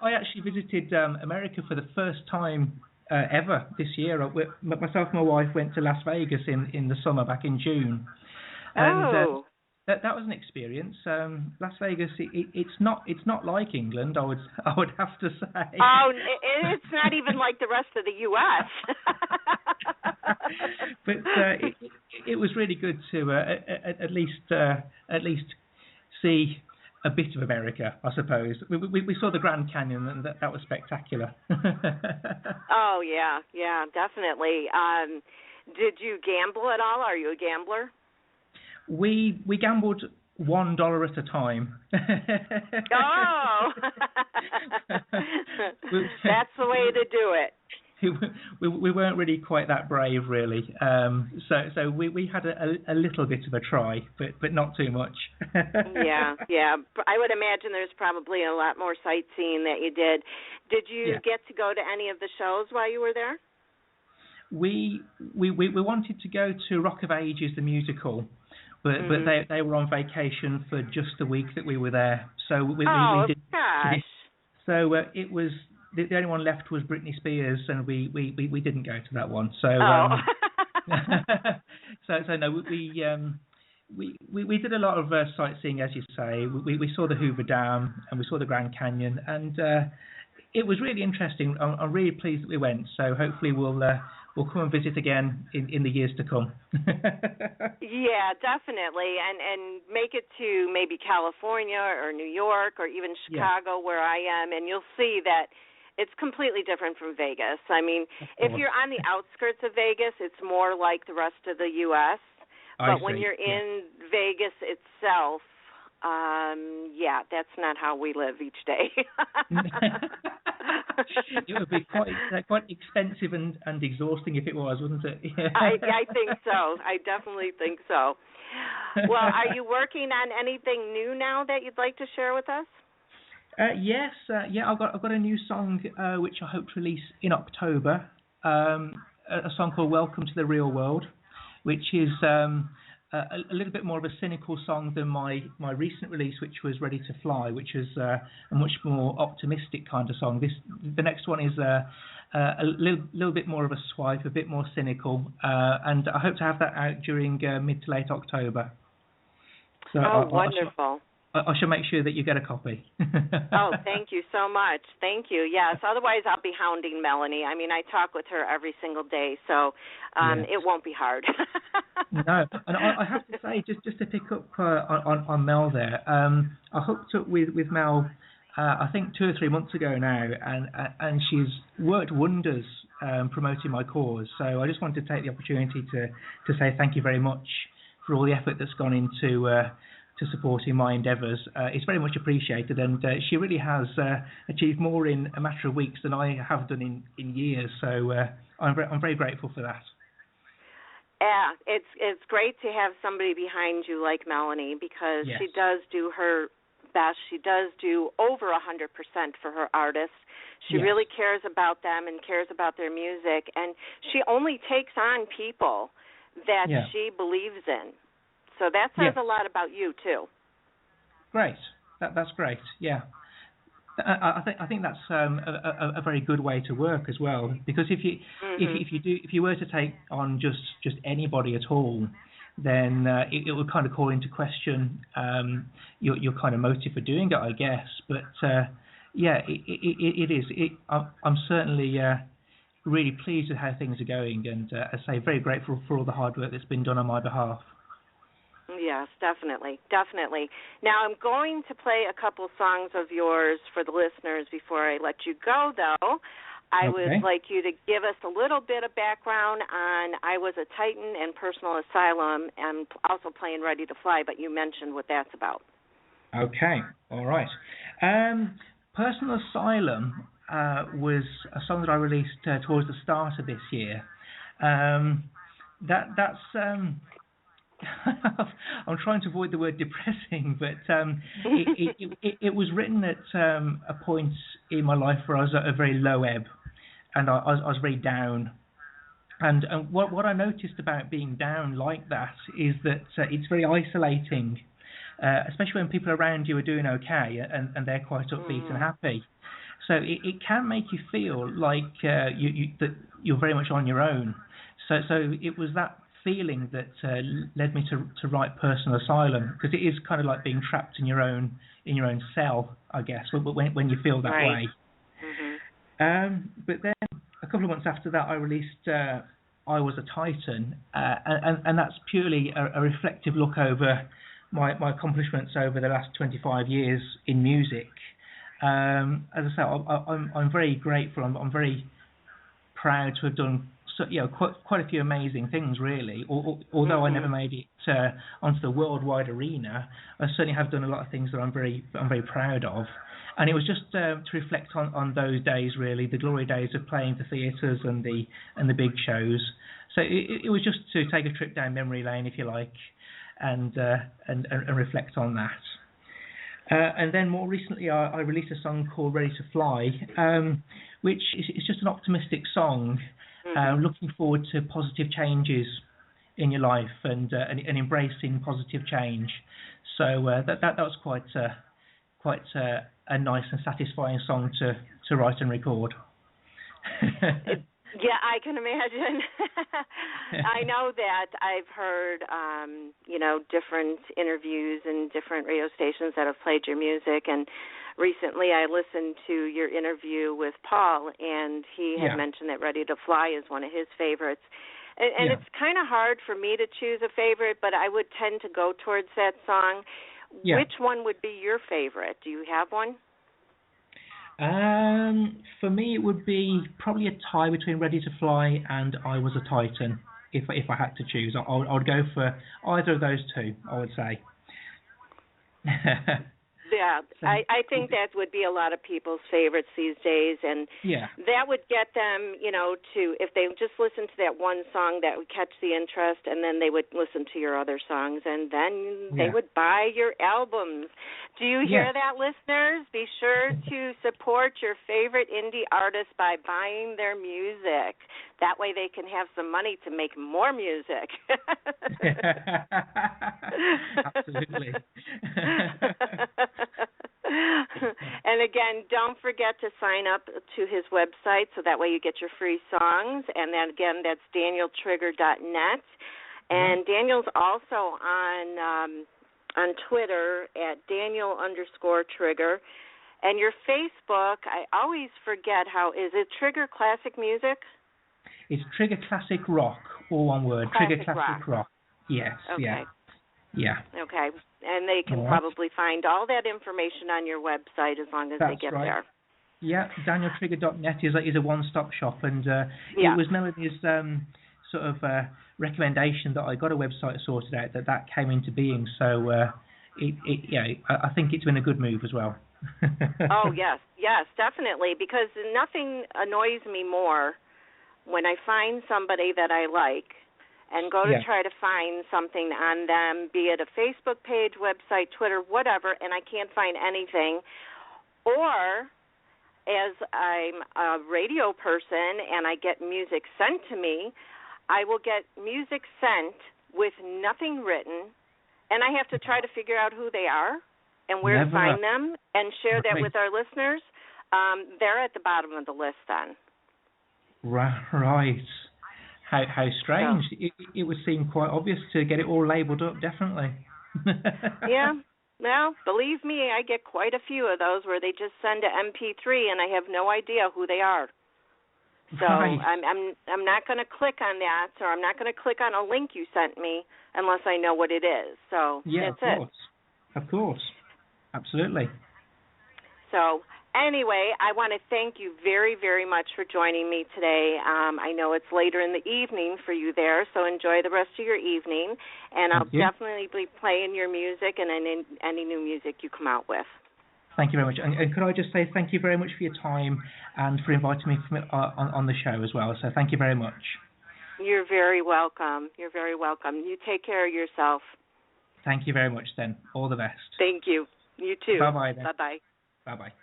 I actually visited America for the first time ever this year. Myself and my wife went to Las Vegas in the summer back in June. And, that was an experience. Las Vegas, it's not like England. I would have to say. Oh, it's not even like the rest of the U.S. But it was really good to at least see a bit of America, I suppose. We saw the Grand Canyon, and that was spectacular. Oh yeah, definitely. Did you gamble at all? Are you a gambler? We gambled $1 at a time. Oh, that's the way to do it. We weren't really quite that brave, really. So we had a little bit of a try, but not too much. Yeah. I would imagine there's probably a lot more sightseeing that you did. Did you get to go to any of the shows while you were there? We wanted to go to Rock of Ages, the musical, but they were on vacation for just the week that we were there. So we did. Gosh. So it was. The only one left was Britney Spears, and we didn't go to that one. So so no, we did a lot of sightseeing, as you say. We saw the Hoover Dam and we saw the Grand Canyon, and it was really interesting. I'm really pleased that we went. So hopefully we'll come and visit again in the years to come. Yeah, definitely, and make it to maybe California or New York or even Chicago, where I am, and you'll see that it's completely different from Vegas. I mean, if you're on the outskirts of Vegas, it's more like the rest of the U.S., but when you're in Vegas itself, that's not how we live each day. It would be quite expensive and exhausting if it was, wouldn't it? I think so. I definitely think so. Well, are you working on anything new now that you'd like to share with us? Yes. I've got a new song which I hope to release in October. A song called "Welcome to the Real World," which is a little bit more of a cynical song than my recent release, which was Ready to Fly, which is a much more optimistic kind of song. The next one is a little bit more of a swipe, a bit more cynical, and I hope to have that out during mid to late October. So wonderful. I shall make sure that you get a copy. Oh, thank you so much. Thank you. Yes, otherwise I'll be hounding Melanie. I mean, I talk with her every single day, so it won't be hard. No, and I have to say, just to pick up on Mel there, I hooked up with Mel, I think 2 or 3 months ago now, and she's worked wonders promoting my cause. So I just wanted to take the opportunity to say thank you very much for all the effort that's gone into to supporting my endeavours. It's very much appreciated, and she really has achieved more in a matter of weeks than I have done in years. So I'm very grateful for that. Yeah, it's great to have somebody behind you like Melanie, because she does do her best. She does do over 100% for her artists. She really cares about them and cares about their music, and she only takes on people that she believes in. So that says a lot about you too. Great, that's great. Yeah, I think that's a very good way to work as well. Because if you were to take on just anybody at all, then it would kind of call into question your kind of motive for doing it, I guess. But it is. I'm certainly really pleased with how things are going, and I say very grateful for all the hard work that's been done on my behalf. Yes, definitely. Now, I'm going to play a couple songs of yours for the listeners before I let you go, though. I would like you to give us a little bit of background on I Was a Titan and Personal Asylum, and also playing Ready to Fly, but you mentioned what that's about. Okay, all right. Personal Asylum was a song that I released towards the start of this year. That's... I'm trying to avoid the word depressing, but it was written at a point in my life where I was at a very low ebb, and I was very down. And what I noticed about being down like that is that it's very isolating, especially when people around you are doing okay and they're quite upbeat and happy. So it can make you feel like that you're very much on your own. So it was that feeling that led me to write Personal Asylum, because it is kind of like being trapped in your own cell, I guess, when you feel that way. But then a couple of months after that, I released I Was a Titan, and that's purely a reflective look over my accomplishments over the last 25 years in music. As I say, I'm very grateful. I'm very proud to have done quite a few amazing things, really. Although I never made it onto the worldwide arena, I certainly have done a lot of things that I'm very proud of. And it was just to reflect on those days, really, the glory days of playing the theatres and the big shows. So it was just to take a trip down memory lane, if you like, and reflect on that. And then more recently, I released a song called Ready to Fly, which is just an optimistic song, looking forward to positive changes in your life and embracing positive change. So that was quite a nice and satisfying song to write and record. Yeah, I can imagine. I know that I've heard, different interviews and different radio stations that have played your music, and recently I listened to your interview with Paul, and he had mentioned that Ready to Fly is one of his favorites. And it's kind of hard for me to choose a favorite, but I would tend to go towards that song. Yeah. Which one would be your favorite? Do you have one? For me, it would be probably a tie between Ready to Fly and I Was a Titan. If I had to choose, I would go for either of those two, I would say. Yeah, I think that would be a lot of people's favorites these days, and that would get them, to, if they just listen to that one song, that would catch the interest, and then they would listen to your other songs, and then they would buy your albums. Do you hear that, listeners? Be sure to support your favorite indie artists by buying their music. That way they can have some money to make more music. Absolutely. And again, don't forget to sign up to his website so that way you get your free songs. And then again, that's danieltrigger.net. And Daniel's also on Twitter at Daniel_Trigger. And your Facebook, I always forget is it Trigger Classic Music? It's Trigger Classic Rock, all one word. Trigger Classic Rock. Yes. Okay. Yeah. Okay. And they can probably find all that information on your website as long as they get there. Yeah, danieltrigger.net is a one-stop shop, and it was Melanie's sort of recommendation that I got a website sorted out that came into being. So I think it's been a good move as well. Oh yes, definitely, because nothing annoys me more when I find somebody that I like and go to try to find something on them, be it a Facebook page, website, Twitter, whatever, and I can't find anything. Or as I'm a radio person and I get music sent to me, I will get music sent with nothing written, and I have to try to figure out who they are and where to find them and share that with our listeners. They're at the bottom of the list then. Right. How strange. So, it would seem quite obvious to get it all labelled up, definitely. Yeah. Well, believe me, I get quite a few of those where they just send an MP3 and I have no idea who they are. So I'm not going to click on that, or I'm not going to click on a link you sent me unless I know what it is. So that's it. Of course. Absolutely. So anyway, I want to thank you very, very much for joining me today. I know it's later in the evening for you there, so enjoy the rest of your evening. And I'll definitely be playing your music and any new music you come out with. Thank you very much. And could I just say thank you very much for your time and for inviting me on the show as well. So thank you very much. You're very welcome. You're very welcome. You take care of yourself. Thank you very much then. All the best. Thank you. You too. Bye-bye then. Bye-bye. Bye-bye.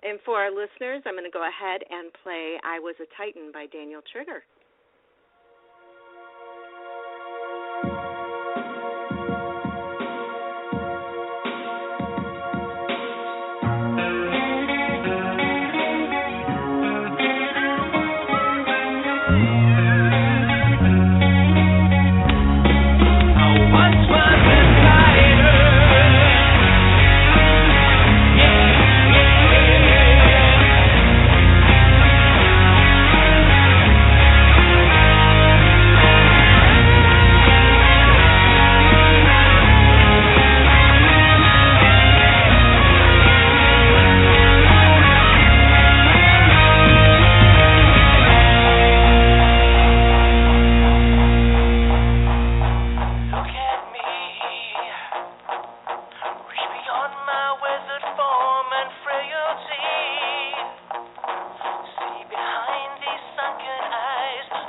And for our listeners, I'm going to go ahead and play I Was a Titan by Daniel Trigger.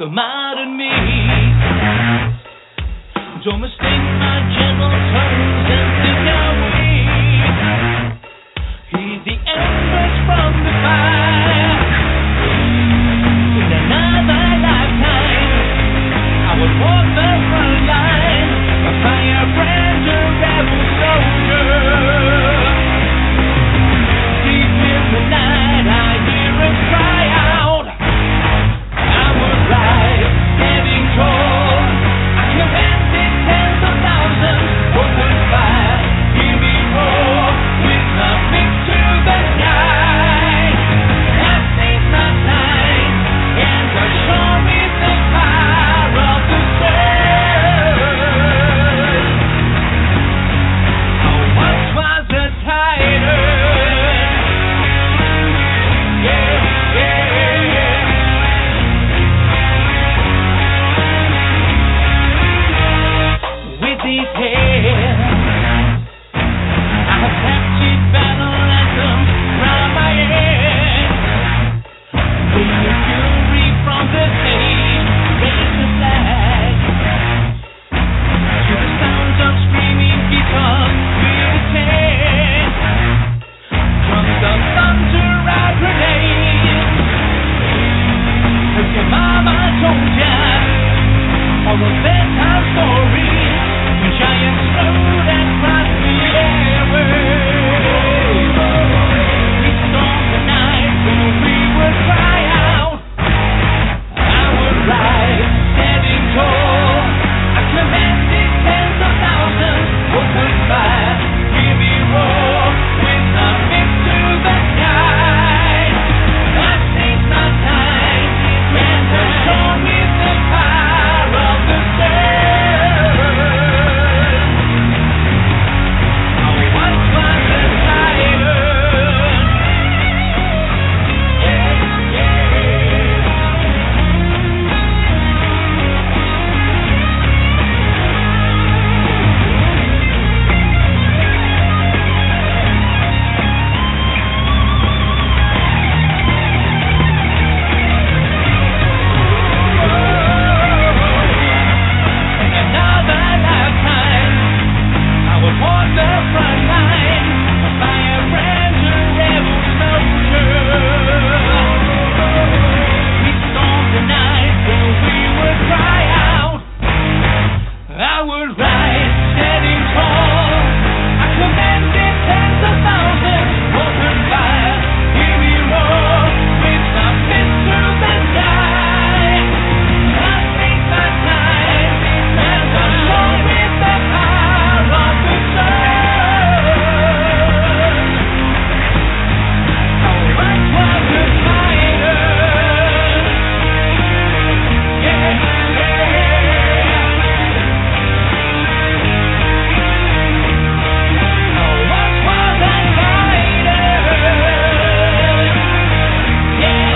come out in me. Don't mistake my gentle tones and think I'm weak. He's the embers from the fire. In another lifetime, I would walk the front line, a firebrand, a rebel soldier. Deep in the night, I hear him cry out. I would rise, standing tall. I commanded tens of thousands, open fire, hear me roar, with my fist to the sky. I think my time, and I show me the power of the sun. I once was a tyrant. Yeah, yeah, yeah. With these hands, I have captured battle anthems round my head. Bring the fury from the stage, raise the flag. To the sounds of screaming guitars, we'll attend. Drums of thunder, our grenades. As your mama told ya, all of bedtime stories, when giants rode across the airwaves. We stormed the night when we would cry out. I would rise, standing tall. I commanded tens of thousands, open fire, hear me roar, with my fist to the sky. I think my time, and I show me the power of the sun. I once was a tyrant. Yeah, yeah. In another lifetime, I would walk the front line, a firebrand, a rebel soldier. We stormed the night when we would cry out. I would rise, standing tall. I commanded tens of thousands, open fire, hear me roar, with my fist to the sky. I think my time, and I show with the power of the sun. I once was a tyrant. Yeah, yeah. I once was a tyrant. Yeah,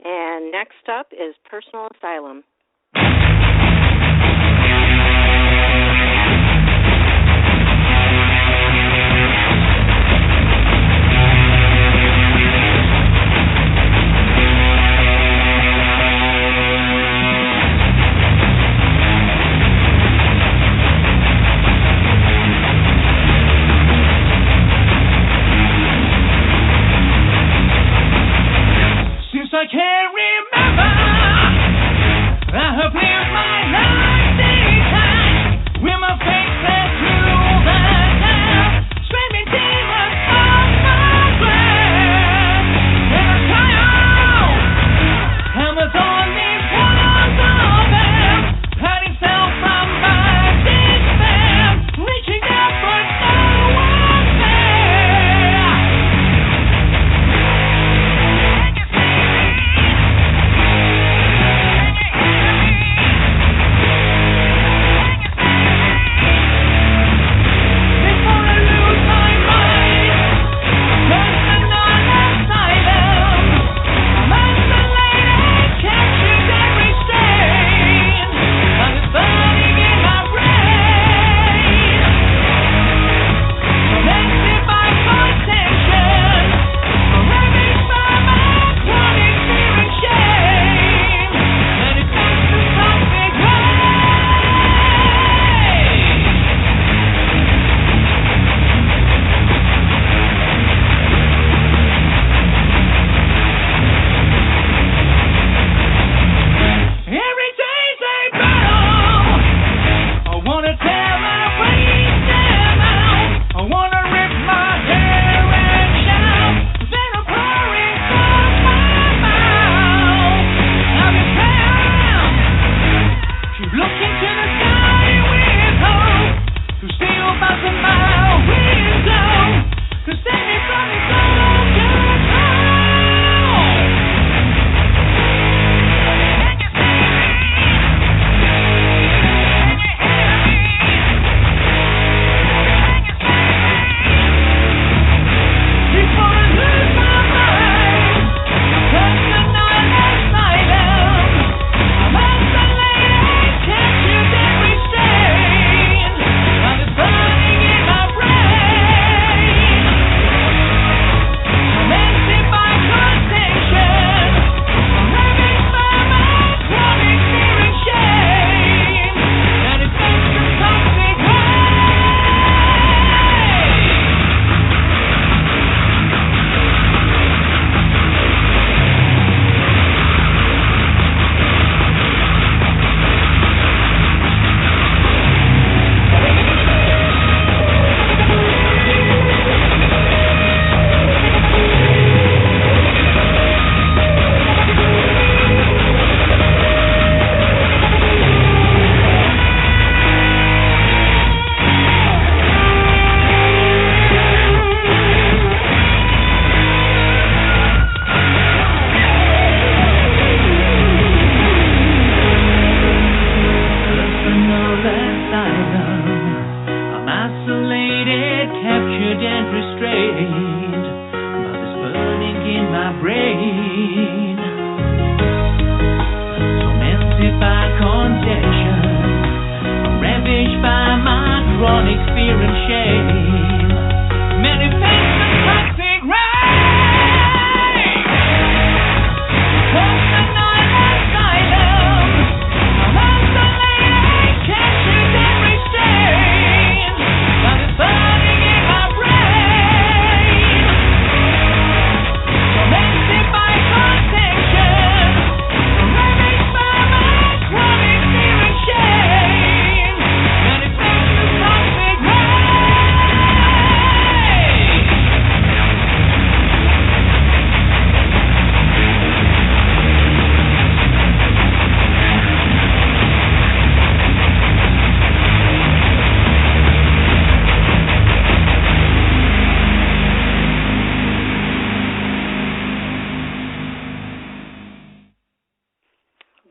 And next up is Personal Asylum. Since I can't remember, I have lived my life many times with my face set through the town, screaming demons on my breath. And I cry out, Amazon needs one of them, hiding self from my despair, reaching out but no one's there.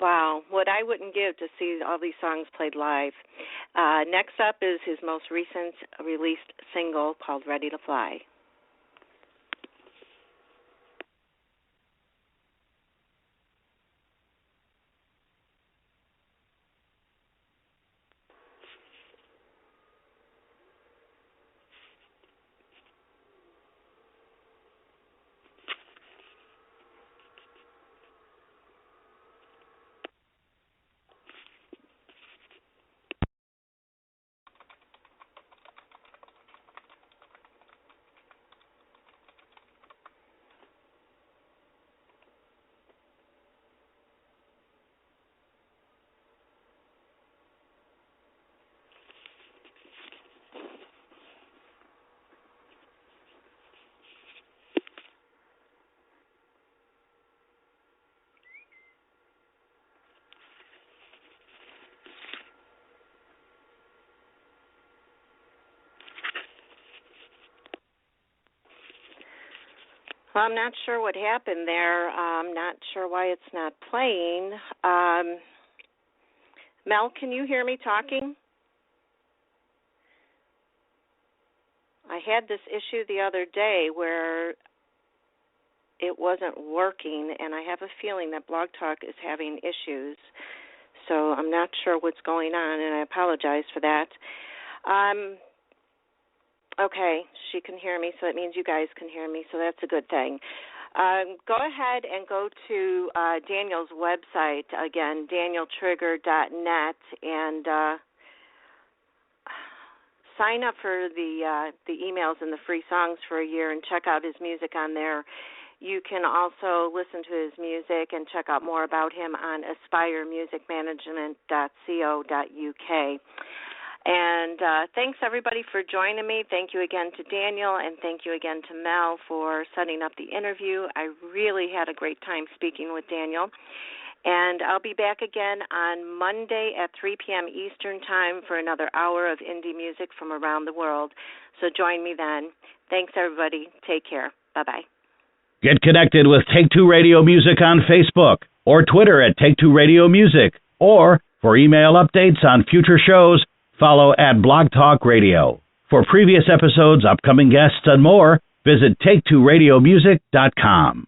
Wow, what I wouldn't give to see all these songs played live. Next up is his most recent released single called Ready to Fly. Well, I'm not sure what happened there. I'm not sure why it's not playing. Mel, can you hear me talking? I had this issue the other day where it wasn't working, and I have a feeling that Blog Talk is having issues. So I'm not sure what's going on, and I apologize for that. Okay, she can hear me, so that means you guys can hear me, so that's a good thing. Go ahead and go to Daniel's website, again, danieltrigger.net, and sign up for the emails and the free songs for a year and check out his music on there. You can also listen to his music and check out more about him on aspiremusicmanagement.co.uk. And thanks, everybody, for joining me. Thank you again to Daniel, and thank you again to Mel for setting up the interview. I really had a great time speaking with Daniel. And I'll be back again on Monday at 3 p.m. Eastern Time for another hour of indie music from around the world. So join me then. Thanks, everybody. Take care. Bye-bye. Get connected with Take Two Radio Music on Facebook or Twitter at Take Two Radio Music. Or for email updates on future shows, follow at Blog Talk Radio. For previous episodes, upcoming guests, and more, visit TakeTwoRadioMusic.com.